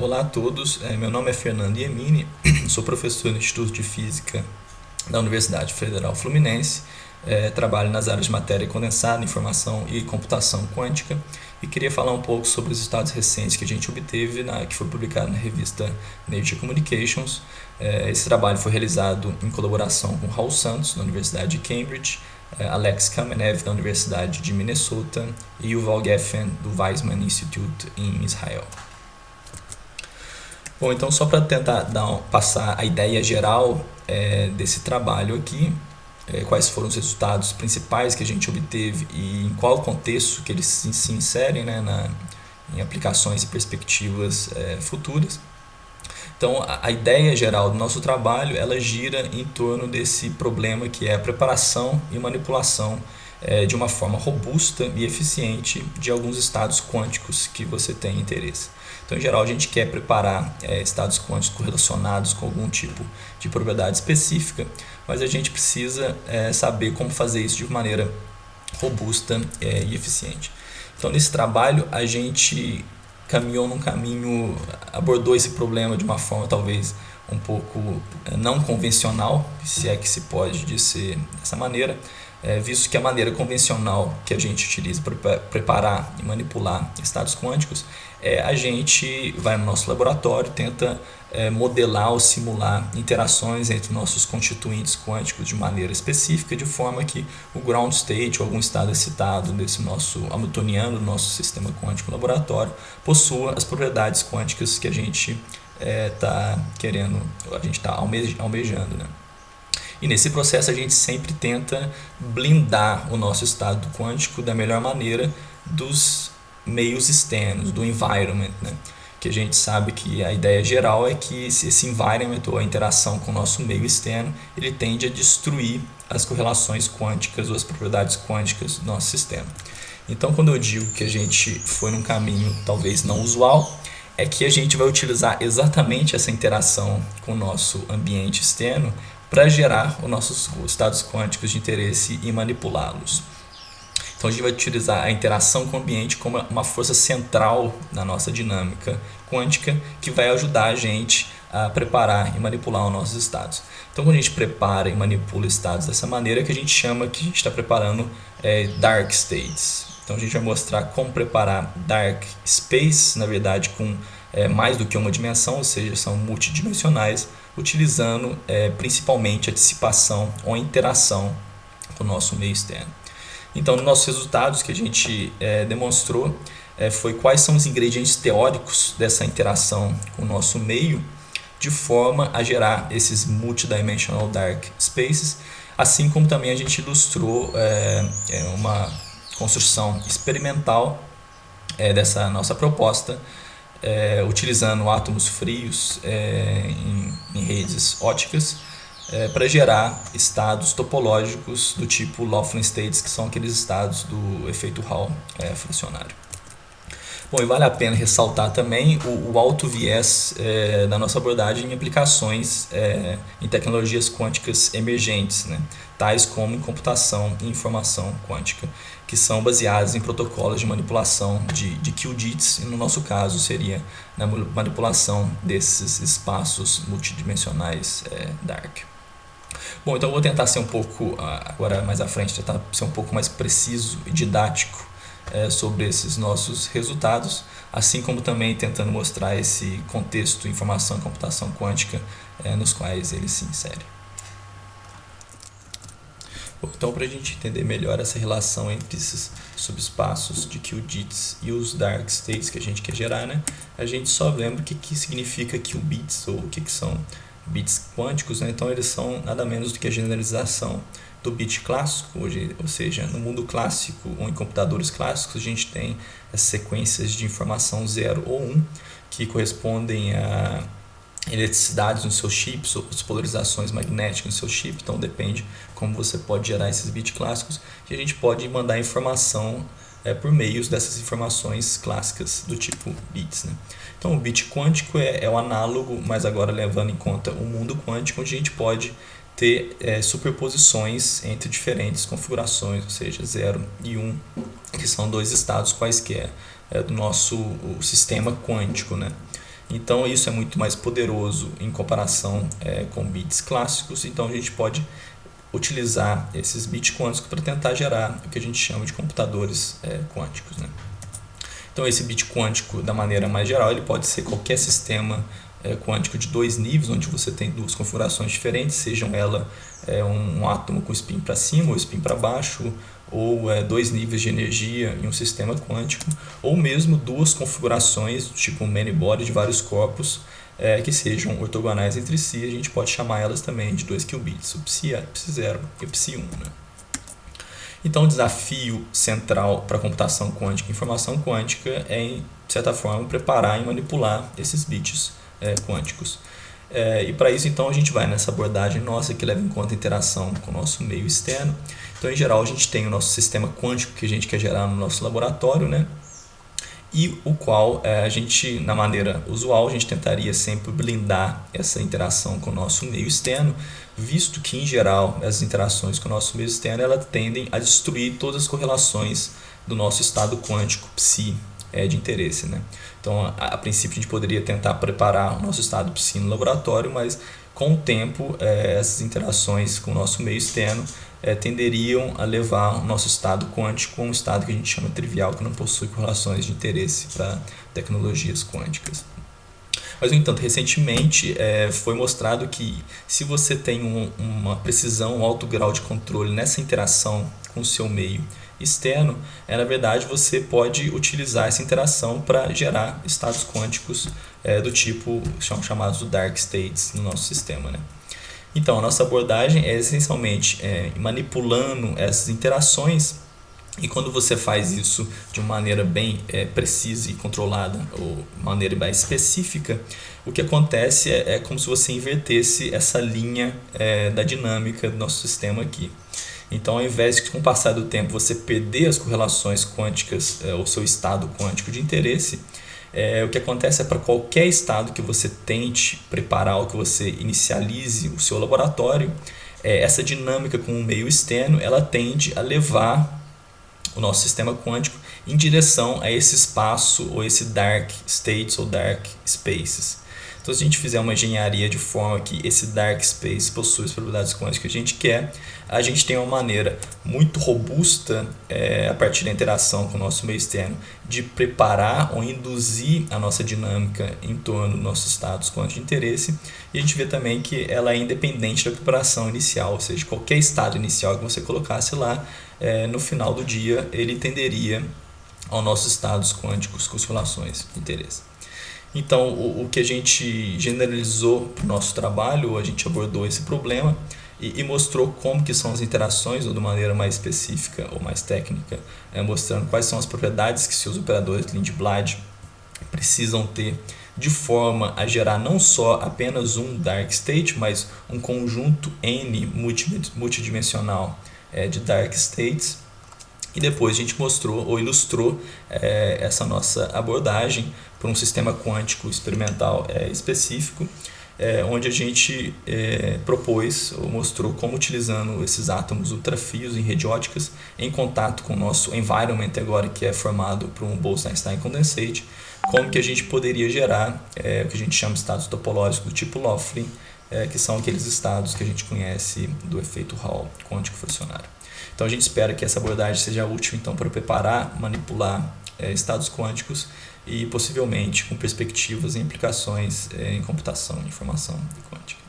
Olá a todos, meu nome é Fernando Iemini, sou professor no Instituto de Física da Universidade Federal Fluminense, trabalho nas áreas de matéria condensada, informação e computação quântica e queria falar um pouco sobre os resultados recentes que a gente obteve, que foi publicado na revista Nature Communications. Esse trabalho foi realizado em colaboração com Raul Santos, da Universidade de Cambridge, Alex Kamenev, da Universidade de Minnesota e Yuval Geffen, do Weizmann Institute em Israel. Bom, então só para tentar passar a ideia geral desse trabalho aqui, quais foram os resultados principais que a gente obteve e em qual contexto que eles se inserem, né, em aplicações e perspectivas futuras. Então, a ideia geral do nosso trabalho, ela gira em torno desse problema que é a preparação e manipulação de uma forma robusta e eficiente de alguns estados quânticos que você tem interesse. Então, em geral, a gente quer preparar estados quânticos correlacionados com algum tipo de propriedade específica, mas a gente precisa saber como fazer isso de maneira robusta e eficiente. Então, nesse trabalho, a gente caminhou num caminho, abordou esse problema de uma forma talvez um pouco não convencional, se é que se pode dizer dessa maneira, visto que a maneira convencional que a gente utiliza para preparar e manipular estados quânticos a gente vai no nosso laboratório, tenta modelar ou simular interações entre nossos constituintes quânticos de maneira específica, de forma que o ground state ou algum estado excitado desse nosso hamiltoniano, do nosso sistema quântico laboratório, possua as propriedades quânticas que a gente está querendo, a gente está almejando, né? E nesse processo a gente sempre tenta blindar o nosso estado quântico da melhor maneira dos meios externos, do environment, né? Que a gente sabe que a ideia geral é que esse environment ou a interação com o nosso meio externo, ele tende a destruir as correlações quânticas ou as propriedades quânticas do nosso sistema. Então, quando eu digo que a gente foi num caminho talvez não usual, é que a gente vai utilizar exatamente essa interação com o nosso ambiente externo para gerar os nossos estados quânticos de interesse e manipulá-los. Então a gente vai utilizar a interação com o ambiente como uma força central na nossa dinâmica quântica que vai ajudar a gente a preparar e manipular os nossos estados. Então quando a gente prepara e manipula estados dessa maneira, que a gente chama que a gente está preparando dark states. Então a gente vai mostrar como preparar dark space, na verdade com mais do que uma dimensão, ou seja, são multidimensionais, utilizando principalmente a dissipação ou a interação com o nosso meio externo. Então, nos nossos resultados que a gente demonstrou foi quais são os ingredientes teóricos dessa interação com o nosso meio, de forma a gerar esses multidimensional dark spaces, assim como também a gente ilustrou uma construção experimental dessa nossa proposta, utilizando átomos frios em redes óticas para gerar estados topológicos do tipo Laughlin States, que são aqueles estados do efeito Hall fracionário. Bom, e vale a pena ressaltar também o alto viés da nossa abordagem em aplicações em tecnologias quânticas emergentes, né? Tais como em computação e informação quântica, que são baseadas em protocolos de manipulação de qubits, e no nosso caso seria na manipulação desses espaços multidimensionais dark. Bom, então eu vou tentar ser um pouco, agora mais à frente, tentar ser um pouco mais preciso e didático sobre esses nossos resultados, assim como também tentando mostrar esse contexto, informação e computação quântica nos quais ele se insere. Bom, então, para a gente entender melhor essa relação entre esses subespaços de qubits e os dark states que a gente quer gerar, né, a gente só lembra o que significa qubits ou o que são bits quânticos, né? Então eles são nada menos do que a generalização do bit clássico, ou seja, no mundo clássico ou em computadores clássicos a gente tem as sequências de informação 0 ou 1 que correspondem a eletricidades nos seus chips ou as polarizações magnéticas no seu chip, então depende como você pode gerar esses bits clássicos, e a gente pode mandar informação por meios dessas informações clássicas do tipo bits, né? Então o bit quântico é o análogo, mas agora levando em conta o mundo quântico, onde a gente pode ter superposições entre diferentes configurações, ou seja, 0 e 1, que são dois estados quaisquer do nosso sistema quântico, né? Então isso é muito mais poderoso em comparação com bits clássicos, então a gente pode utilizar esses bits quânticos para tentar gerar o que a gente chama de computadores quânticos, né? Então esse bit quântico, da maneira mais geral, ele pode ser qualquer sistema quântico de dois níveis, onde você tem duas configurações diferentes, sejam ela um átomo com spin para cima ou spin para baixo, ou dois níveis de energia em um sistema quântico, ou mesmo duas configurações, tipo um many-body de vários corpos, que sejam ortogonais entre si. A gente pode chamar elas também de 2 qubits, o Psi0 e o Psi1, né? Então o desafio central para a computação quântica e informação quântica é, de certa forma, preparar e manipular esses bits quânticos. E para isso, então, a gente vai nessa abordagem nossa que leva em conta a interação com o nosso meio externo. Então, em geral, a gente tem o nosso sistema quântico que a gente quer gerar no nosso laboratório, né? E o qual a gente, na maneira usual, a gente tentaria sempre blindar essa interação com o nosso meio externo, visto que, em geral, as interações com o nosso meio externo elas tendem a destruir todas as correlações do nosso estado quântico psi de interesse, né? Então, a princípio, a gente poderia tentar preparar o nosso estado psi no laboratório, mas com o tempo, essas interações com o nosso meio externo tenderiam a levar o nosso estado quântico a um estado que a gente chama trivial, que não possui correlações de interesse para tecnologias quânticas. Mas, no entanto, recentemente foi mostrado que se você tem uma precisão, um alto grau de controle nessa interação com o seu meio externo, na verdade você pode utilizar essa interação para gerar estados quânticos do tipo chamados de dark states no nosso sistema, né? Então, a nossa abordagem é essencialmente manipulando essas interações, e quando você faz isso de uma maneira bem precisa e controlada, ou maneira bem específica, o que acontece é como se você invertesse essa linha da dinâmica do nosso sistema aqui. Então, ao invés de, com o passar do tempo, você perder as correlações quânticas, o seu estado quântico de interesse, o que acontece é para qualquer estado que você tente preparar ou que você inicialize o seu laboratório, essa dinâmica com o meio externo, ela tende a levar o nosso sistema quântico em direção a esse espaço ou esse dark states ou dark spaces. Então, se a gente fizer uma engenharia de forma que esse dark space possui as propriedades quânticas que a gente quer, a gente tem uma maneira muito robusta, a partir da interação com o nosso meio externo, de preparar ou induzir a nossa dinâmica em torno dos nossos estados quânticos de interesse. E a gente vê também que ela é independente da preparação inicial, ou seja, qualquer estado inicial que você colocasse lá, no final do dia ele tenderia aos nossos estados quânticos com as relações de interesse. Então, o que a gente generalizou para o nosso trabalho, a gente abordou esse problema e mostrou como que são as interações, ou de maneira mais específica ou mais técnica, mostrando quais são as propriedades que seus operadores de Lindblad precisam ter de forma a gerar não só apenas um dark state, mas um conjunto N multidimensional de dark states. E depois a gente mostrou ou ilustrou essa nossa abordagem para um sistema quântico experimental específico, onde a gente propôs ou mostrou como, utilizando esses átomos ultrafios em rede óticas em contato com o nosso environment agora, que é formado por um Bose-Einstein condensate, como que a gente poderia gerar o que a gente chama de estados topológicos do tipo Laughlin, que são aqueles estados que a gente conhece do efeito Hall quântico fracionário. Então a gente espera que essa abordagem seja útil então para preparar, manipular estados quânticos e possivelmente com perspectivas e implicações em computação, informação quântica.